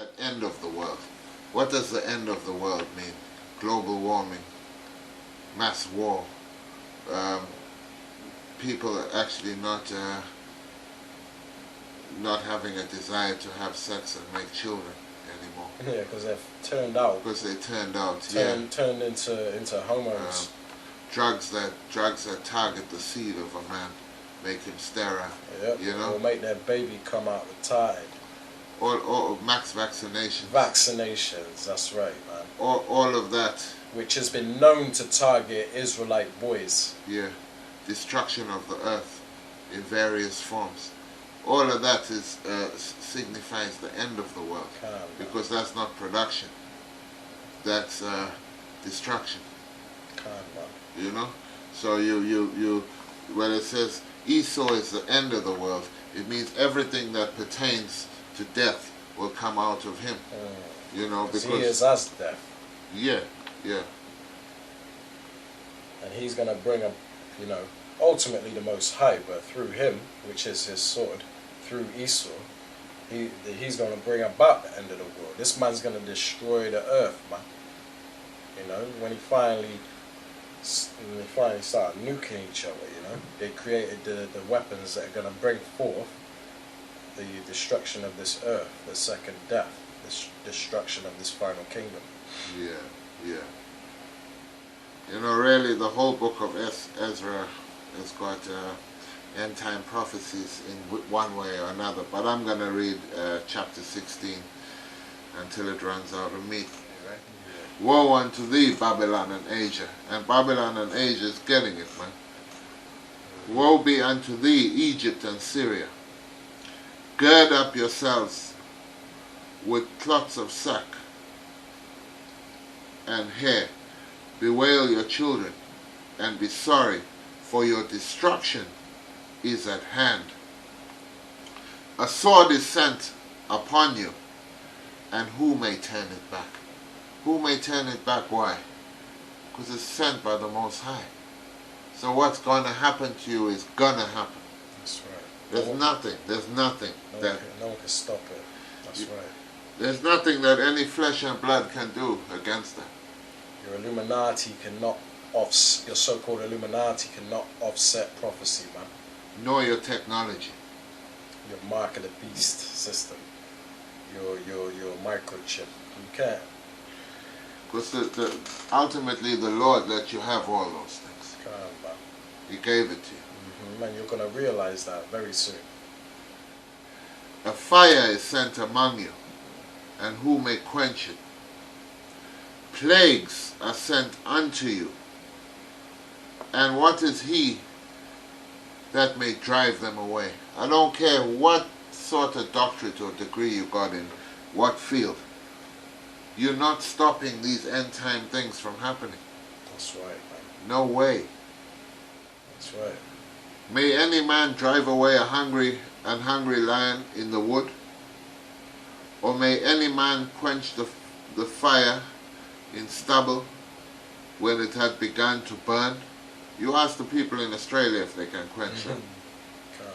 that end of the world. What does the end of the world mean? Global warming, mass war, people are actually not having a desire to have sex and make children anymore. Yeah, because they've turned out. Because they turned out. Turned into homos. Drugs that target the seed of a man, make him sterile. Yep. You know. Or make their baby come out retarded. Or max vaccinations. Vaccinations, that's right, man. All of that. Which has been known to target Israelite boys. Yeah. Destruction of the earth in various forms. All of that is signifies the end of the world. Because that's not production. That's destruction. You know? So you when it says Esau is the end of the world, it means everything that pertains to death will come out of him. You know, because he is as death. Yeah, yeah. And he's going to bring up, you know, ultimately the Most High, but through him, which is his sword, through Esau, he's going to bring about the end of the world. This man's going to destroy the earth, man. You know, when he finally started nuking each other, you know, they created the weapons that are going to bring forth the destruction of this earth, the second death, the destruction of this final kingdom. Yeah, yeah. You know, really, the whole book of Ezra has got end-time prophecies in one way or another. But I'm going to read chapter 16 until it runs out of meat. Right? Yeah. Woe unto thee, Babylon and Asia. And Babylon and Asia is getting it, man. Woe be unto thee, Egypt and Syria. Gird up yourselves with cloths of sack and hair. Bewail your children and be sorry, for your destruction is at hand. A sword is sent upon you, and who may turn it back? Who may turn it back? Why? Because it's sent by the Most High. So what's going to happen to you is going to happen. That's right. There's nothing no one can stop it. That's right. There's nothing that any flesh and blood can do against that. Your Illuminati cannot your so-called Illuminati cannot offset prophecy, man. Nor your technology. Your mark of the beast system. Your microchip. You can't. Because ultimately the Lord let you have all those things. Man. He gave it to you. Man, you're going to realize that very soon. A fire is sent among you, and who may quench it? Plagues are sent unto you, and what is he that may drive them away? I don't care what sort of doctorate or degree you got in what field. You're not stopping these end time things from happening. That's right, man. No way. That's right. May any man drive away a hungry lion in the wood? Or may any man quench the fire in stubble when it had begun to burn? You ask the people in Australia if they can quench it.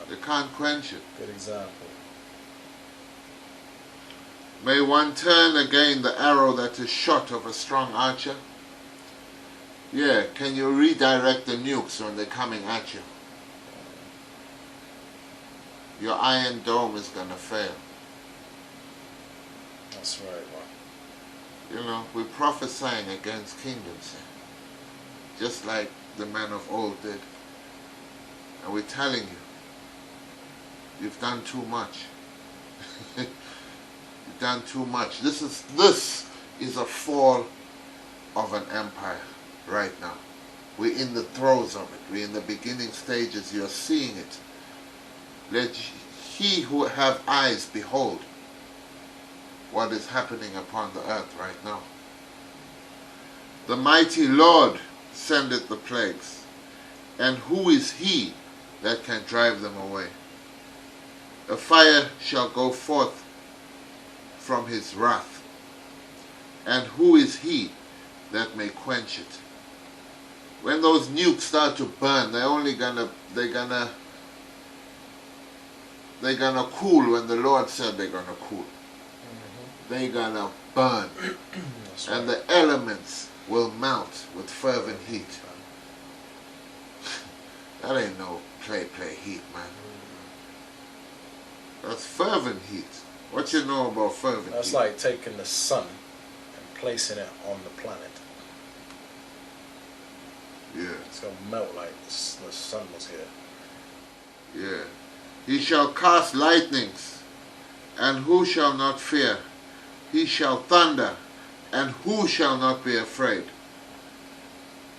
They can't quench it. Good example. May one turn again the arrow that is shot of a strong archer? Yeah, can you redirect the nukes when they're coming at you? Your iron dome is going to fail. That's right, man. You know, we're prophesying against kingdoms, just like the men of old did. And we're telling you, you've done too much. You've done too much. This is a fall of an empire right now. We're in the throes of it. We're in the beginning stages. You're seeing it. Let he who have eyes behold what is happening upon the earth right now. The mighty Lord sendeth the plagues, and who is he that can drive them away? A fire shall go forth from his wrath, and who is he that may quench it? When those nukes start to burn, they're gonna cool when the Lord said they're gonna cool. they're gonna burn. That's And right. the elements will melt with fervent heat. That ain't no play heat, man. That's fervent heat. What you know about fervent That's heat? like taking the sun and placing it on the planet. Yeah, It's gonna melt like the sun was here. yeah. He shall cast lightnings, and who shall not fear? He shall thunder, and who shall not be afraid?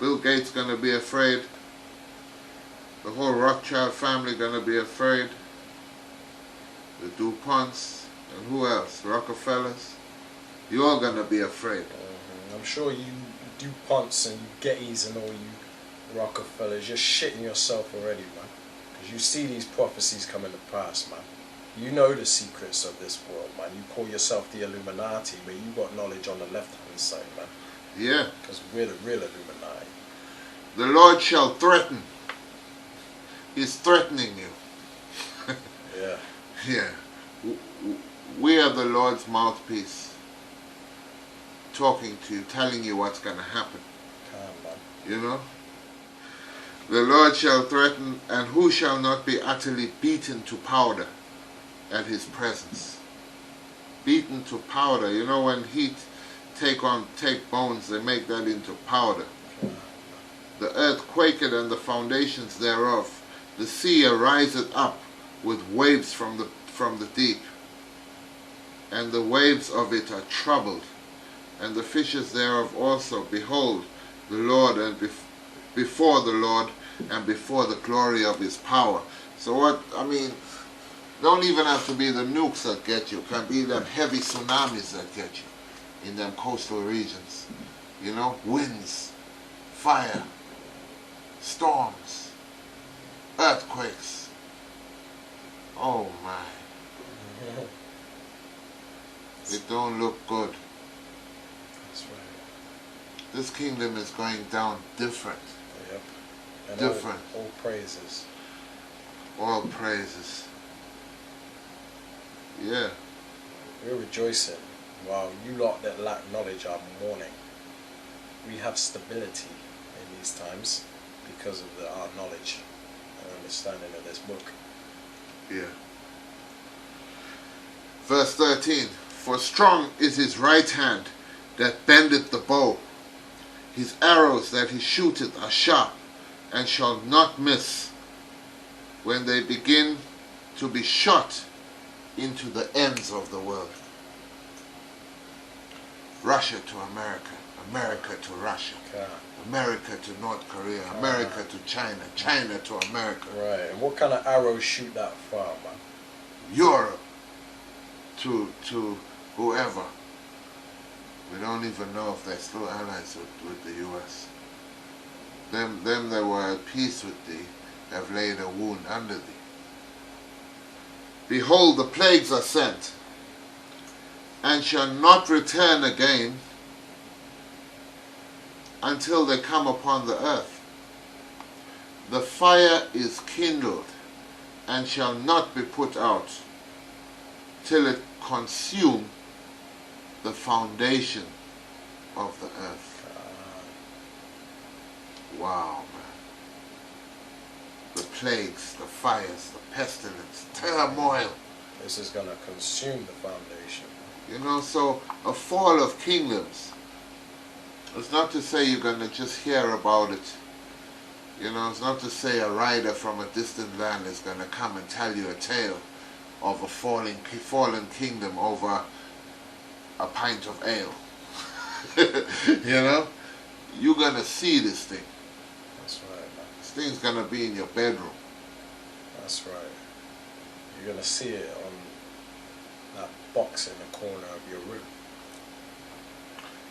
Bill Gates gonna be afraid. The whole Rothschild family gonna be afraid. The DuPonts, and who else? Rockefellers. You all gonna be afraid. I'm sure you DuPonts and Gettys and all you Rockefellers, you're shitting yourself already, man. Because you see these prophecies coming to pass, man. You know the secrets of this world, man. You call yourself the Illuminati, but you got knowledge on the left-hand side, man. Yeah. Because we're the real Illuminati. The Lord shall threaten. He's threatening you. Yeah. Yeah. We are the Lord's mouthpiece. Talking to you, telling you what's going to happen. Calm, man. You know? The Lord shall threaten, and who shall not be utterly beaten to powder at his presence? Beaten to powder. You know, when heat take bones, they make that into powder. The earth quaketh and the foundations thereof. The sea ariseth up with waves from the deep. And the waves of it are troubled. And the fishes thereof also. Behold, the Lord, and before the Lord, and before the glory of his power. So what, I mean, don't even have to be the nukes that get you. It can be them heavy tsunamis that get you in them coastal regions. You know, winds, fire, storms, earthquakes. Oh my. It don't look good. That's right. This kingdom is going down different. Yep. And Different. All praises. All praises. Yeah. We're rejoicing while you lot that lack knowledge are mourning. We have stability in these times because of our knowledge and understanding of this book. Yeah. Verse 13. For strong is his right hand that bendeth the bow. His arrows that he shooteth are sharp, and shall not miss. When they begin to be shot into the ends of the world. Russia to America, America to Russia, America to North Korea, America to China, China to America. Right, and what kind of arrows shoot that far, man? Europe to whoever. We don't even know if they're still allies with the U.S. Them that were at peace with thee have laid a wound under thee. Behold, the plagues are sent, and shall not return again until they come upon the earth. The fire is kindled, and shall not be put out, till it consume the foundation of the earth. Wow, man. The plagues, the fires, the pestilence, turmoil. This is going to consume the foundation. You know, so a fall of kingdoms. It's not to say you're going to just hear about it. You know, it's not to say a rider from a distant land is going to come and tell you a tale of a fallen kingdom over a pint of ale. You know? You're going to see this thing. That's right, man. This thing's going to be in your bedroom. That's right. You're going to see it on that box in the corner of your room.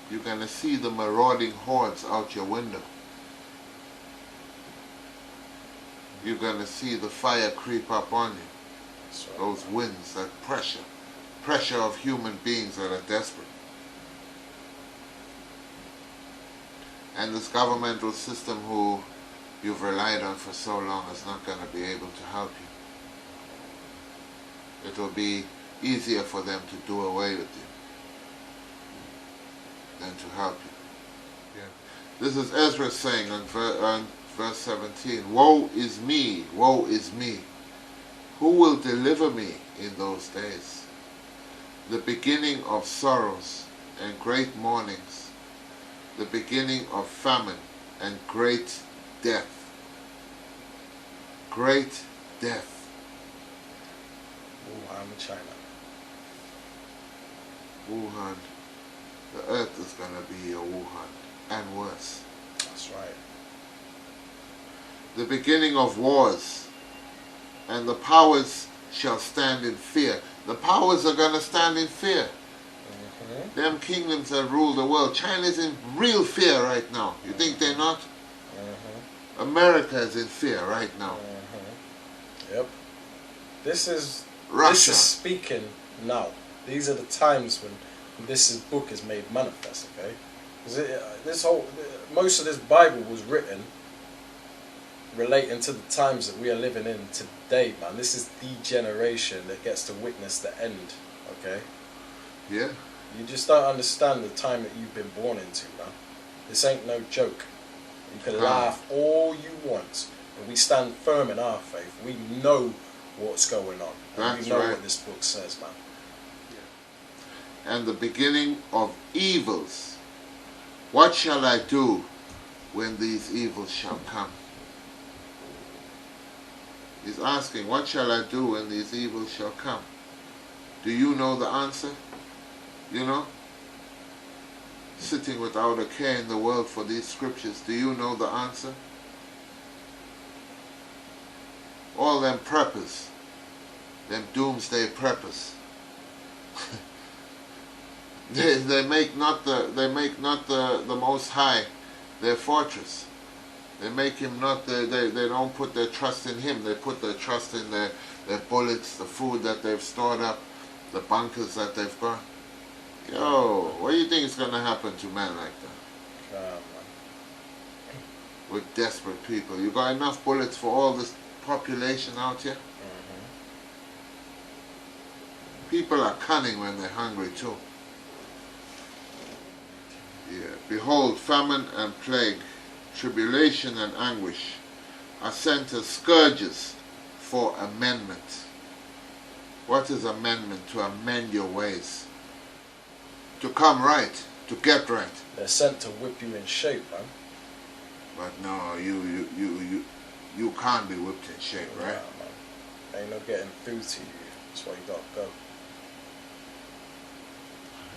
You're going to see the marauding hordes out your window. You're going to see the fire creep up on you. That's right. Those winds, that pressure of human beings that are desperate. And this governmental system who you've relied on for so long is not going to be able to help you. It will be easier for them to do away with you. to help you. Yeah. This is Ezra saying on verse 17, woe is me, woe is me. Who will deliver me in those days? The beginning of sorrows and great mournings, the beginning of famine and great death. Great death. Wuhan, China. Wuhan. The earth is going to be a Wuhan, and worse. That's right. The beginning of wars, and the powers shall stand in fear. The powers are going to stand in fear. Them kingdoms that rule the world. China's in real fear right now. You think they're not? America is in fear right now. Yep. This is speaking now. These are the times when book is made manifest. Okay, most of this Bible was written relating to the times that we are living in today, man. This is the generation that gets to witness the end. Okay. Yeah. You just don't understand the time that you've been born into, man. This ain't no joke. You can laugh all you want, but we stand firm in our faith. We know what's going on. And we know what this book says, man. Yeah. And the beginning of evils. What shall I do when these evils shall come? He's asking, what shall I do when these evils shall come? Do you know the answer? You know? Sitting without a care in the world for these scriptures. Do you know the answer? All them preppers, them doomsday preppers, they make not the Most High their fortress. They make him not they don't put their trust in him. They put their trust in their bullets, the food that they've stored up, the bunkers that they've got. Yo, what do you think is going to happen to men like that? With desperate people. You got enough bullets for all this population out here? People are cunning when they're hungry too. Yeah. Behold, famine and plague, tribulation and anguish are sent as scourges for amendment. What is amendment? To amend your ways. To come right, to get right. They're sent to whip you in shape, man. But no, you can't be whipped in shape, right? Nah, man. Ain't no getting through to you. That's why you gotta go.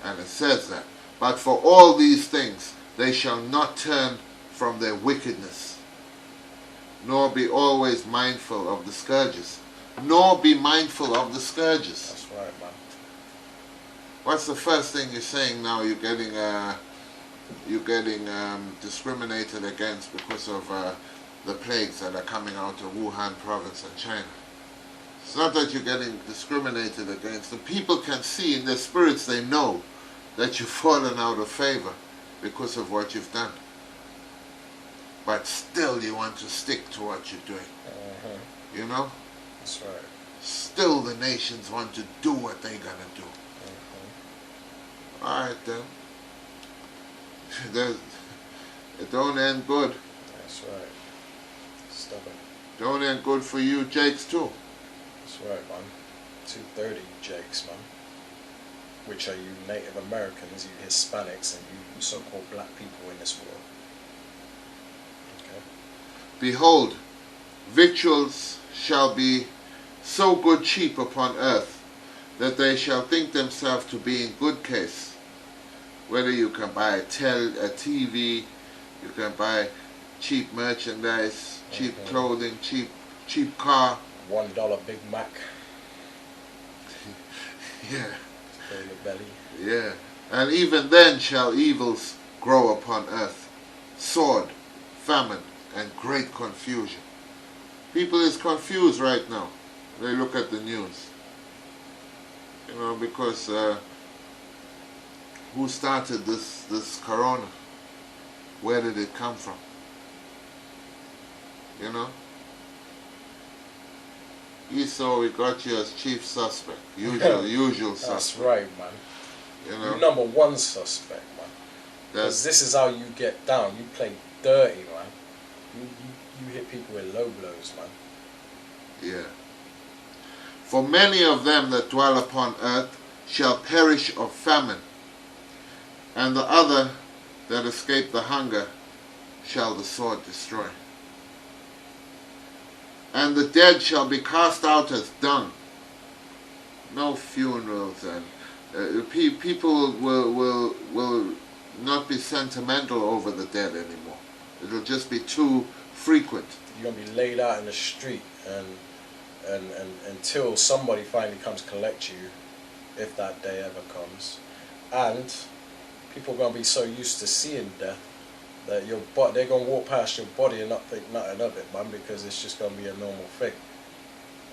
And it says that. But for all these things, they shall not turn from their wickedness, nor be always mindful of the scourges. Nor be mindful of the scourges. That's right, man. What's the first thing you're saying now? You're getting discriminated against because of the plagues that are coming out of Wuhan province and China. It's not that you're getting discriminated against. The people can see in their spirits, they know that you've fallen out of favor because of what you've done. But still you want to stick to what you're doing. You know? That's right. Still the nations want to do what they're going to do. Alright then. It don't end good. That's right. Stubborn. Don't end good for you Jakes too. That's right, man. 230 Jakes, man. Which are you Native Americans, you Hispanics, and you so-called black people in this world. Okay. Behold, victuals shall be so good cheap upon earth, that they shall think themselves to be in good case. Whether you can buy a TV, you can buy cheap merchandise, cheap clothing, cheap car. $1 Big Mac. Yeah. Fill your belly. Yeah. And even then shall evils grow upon earth, sword, famine, and great confusion. People is confused right now. They look at the news. You know, because who started this corona? Where did it come from? You know? Esau, we got you as chief suspect. Usual suspect. That's right, man. You know? You're number one suspect, man. Because this is how you get down. You play dirty, man. You hit people with low blows, man. Yeah. For many of them that dwell upon earth shall perish of famine, and the other that escape the hunger shall the sword destroy. And the dead shall be cast out as dung. No funerals, and people will not be sentimental over the dead anymore. It'll just be too frequent. You're gonna be laid out in the street, and until somebody finally comes collect you, if that day ever comes, and people are gonna be so used to seeing death that they're gonna walk past your body and not think nothing of it, man, because it's just gonna be a normal thing.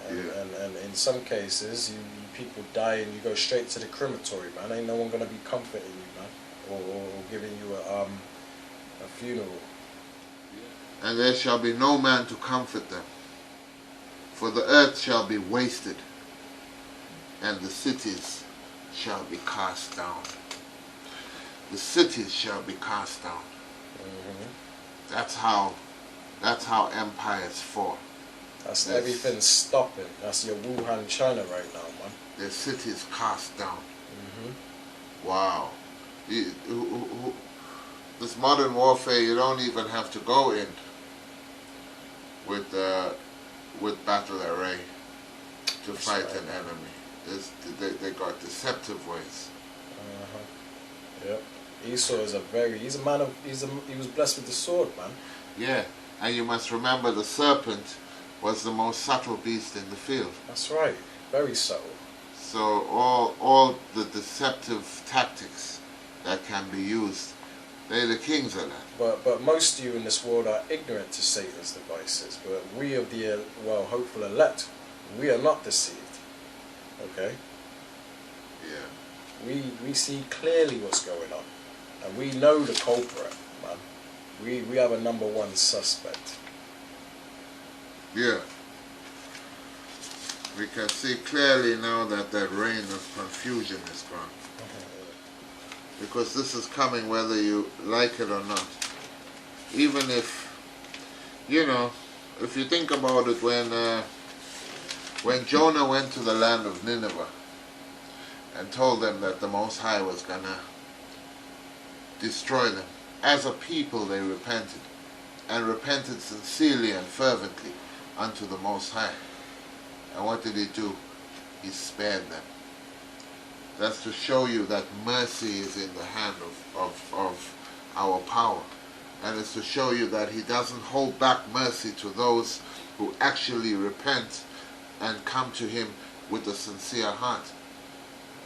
And in some cases, people die and you go straight to the crematory, man. Ain't no one gonna be comforting you, man, or giving you a funeral. And there shall be no man to comfort them, for the earth shall be wasted, and the cities shall be cast down. The cities shall be cast down. Mm-hmm. That's how empires fall. That's everything stopping. That's your Wuhan, China right now, man. The cities cast down. Mm-hmm. Wow. This modern warfare, you don't even have to go in with battle array to fight an enemy. They got deceptive ways. Yep. Esau is he was blessed with the sword, man. Yeah, and you must remember the serpent was the most subtle beast in the field. That's right. Very subtle. So all the deceptive tactics that can be used, they're the kings of that. But most of you in this world are ignorant to Satan's devices. But we of the hopeful elect, we are not deceived. Okay? Yeah. We see clearly what's going on. And we know the culprit, man. We have a number one suspect. Yeah. We can see clearly now that reign of confusion is gone. Because this is coming whether you like it or not. Even if, if you think about it, when Jonah went to the land of Nineveh and told them that the Most High was going to destroy them, as a people they repented, and repented sincerely and fervently unto the Most High. And what did he do? He spared them. That's to show you that mercy is in the hand of our power. And it's to show you that he doesn't hold back mercy to those who actually repent and come to him with a sincere heart.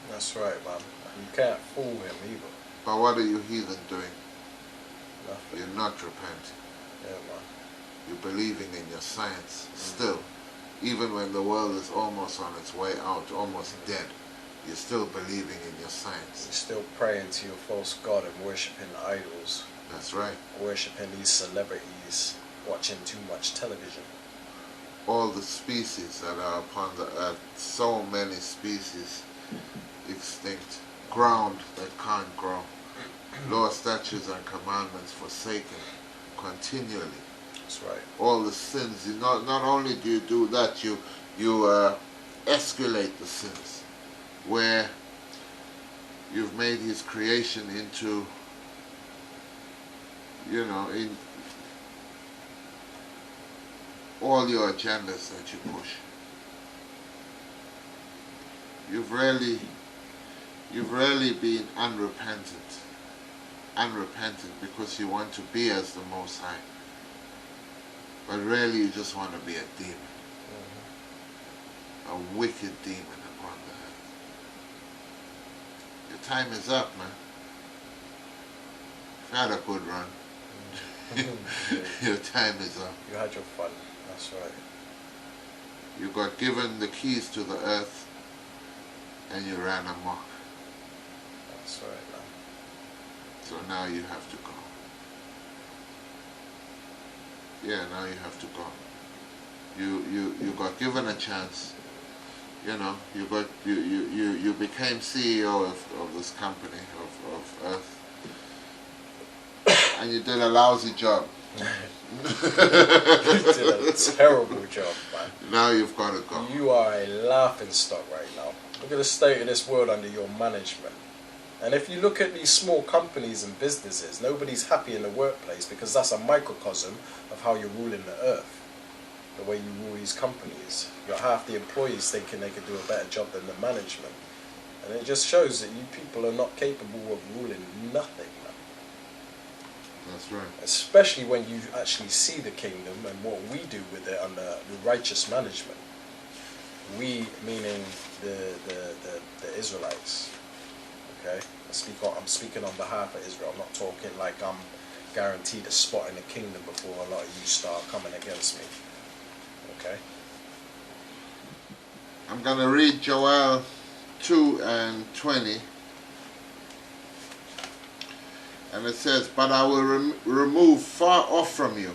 That's right, man. You can't fool him either. But what are you heathen doing? Nothing. You're not repenting. Yeah, man. You're believing in your science still. Even when the world is almost on its way out, almost dead, you're still believing in your science. You're still praying to your false god and worshipping idols. That's right. Worshipping these celebrities, watching too much television. All the species that are upon the earth, so many species extinct. Ground that can't grow. Law, statutes, and commandments forsaken continually. That's right. All the sins. Not only do you do that, you escalate the sins, where you've made his creation into, in all your agendas that you push. You've really been unrepentant because you want to be as the Most High. But really you just want to be a demon. A wicked demon upon the earth. Your time is up, man. You've had a good run. Your time is up. You had your fun. That's right. You got given the keys to the earth and you ran amok. That's right, man. So now you have to go. Yeah, now you have to go. You got given a chance. You became CEO of this company of Earth, And you did a lousy job. You did a terrible job, man. Now you've got to go. You are a laughing stock right now. Look at the state of this world under your management. And if you look at these small companies and businesses, nobody's happy in the workplace because that's a microcosm of how you're ruling the earth. The way you rule these companies. You've got half the employees thinking they could do a better job than the management. And it just shows that you people are not capable of ruling nothing. That's right. Especially when you actually see the kingdom and what we do with it under the righteous management. We, meaning the Israelites. Okay? I'm speaking on behalf of Israel. I'm not talking like I'm guaranteed a spot in the kingdom before a lot of you start coming against me. Okay? I'm going to read Joel 2:20. And it says, but I will remove far off from you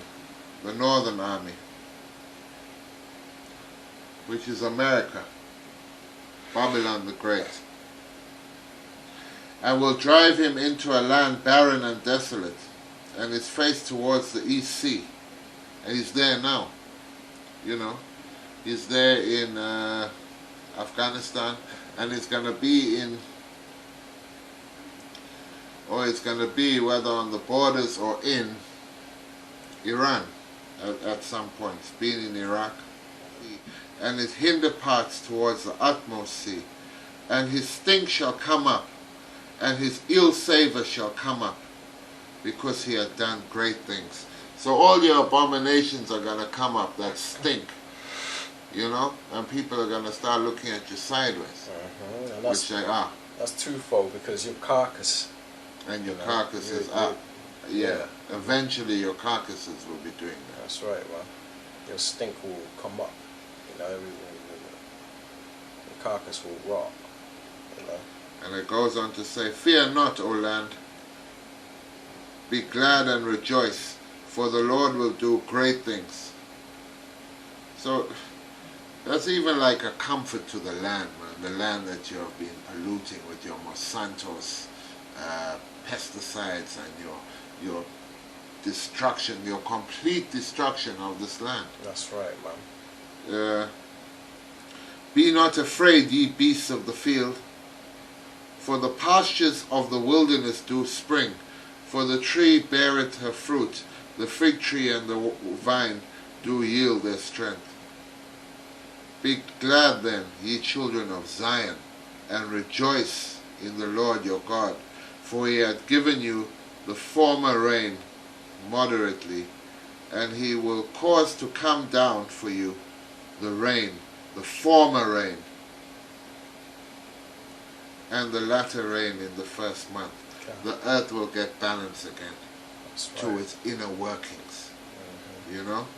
the northern army, which is America, Babylon the Great. I will drive him into a land barren and desolate, and his face towards the east sea. And he's there now, you know. He's there in Afghanistan, and he's going to be in, or it's going to be whether on the borders or in Iran at some point, being in Iraq. And his hinder parts towards the utmost sea. And his stink shall come up, and his ill savour shall come up, because he had done great things. So all your abominations are going to come up that stink, you know, and people are going to start looking at you sideways, And which they are. That's twofold, because your carcass, and your carcasses are, eventually your carcasses will be doing that. That's right, man. Your stink will come up, you know, the carcass will rot, you know. And it goes on to say, fear not, O land, be glad and rejoice, for the Lord will do great things. So that's even like a comfort to the land, man. The land that you have been polluting with your Monsanto's pesticides and your destruction, your complete destruction of this land. That's right, man. Be not afraid, ye beasts of the field, for the pastures of the wilderness do spring, for the tree beareth her fruit, the fig tree and the vine do yield their strength. Be glad then, ye children of Zion, and rejoice in the Lord your God, for he hath given you the former rain moderately, and he will cause to come down for you the rain, the former rain, and the latter rain in the first month. Okay. The earth will get balance again. That's right. To its inner workings, you know.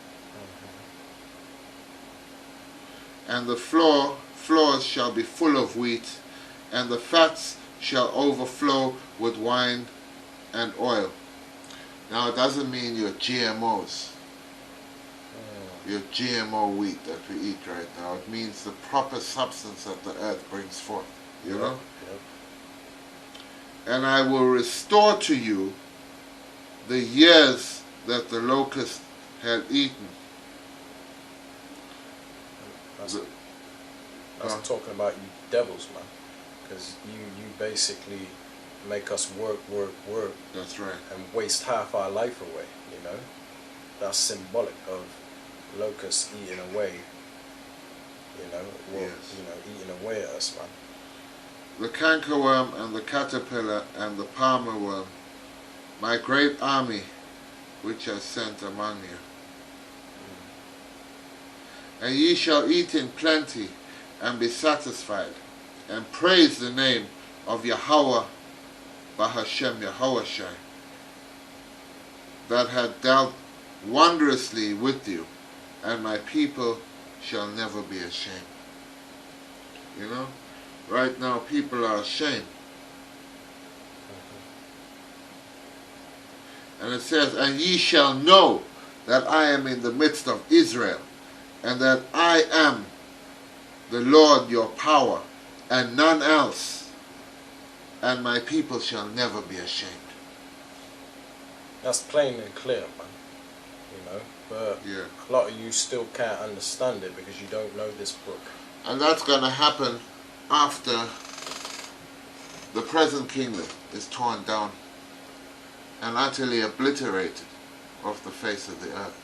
And the floors shall be full of wheat, and the fats shall overflow with wine and oil. Now it doesn't mean your GMOs, your GMO wheat that we eat right now. It means the proper substance that the earth brings forth, you know. Yep. And I will restore to you the years that the locust had eaten. That's talking about you devils, man. Because you basically make us work. That's right. And waste half our life away, you know. That's symbolic of locusts eating away, you know, eating away at us, man. The cankerworm and the caterpillar and the palmer worm, my great army which I sent among you. And ye shall eat in plenty and be satisfied, and praise the name of Yahweh Bahashem Yahushai, that had dealt wondrously with you, and my people shall never be ashamed. You know, right now people are ashamed. And it says, and ye shall know that I am in the midst of Israel, and that I am the Lord your power, and none else, and my people shall never be ashamed. That's plain and clear, man. You know, but Yeah. a lot of you still can't understand it because you don't know this book. And that's going to happen after the present kingdom is torn down and utterly obliterated off the face of the earth,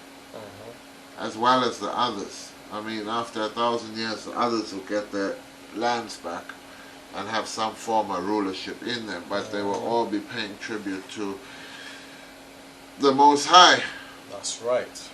as well as the others. I mean, after 1,000 years, the others will get their lands back and have some form of rulership in them, but they will all be paying tribute to the Most High. That's right.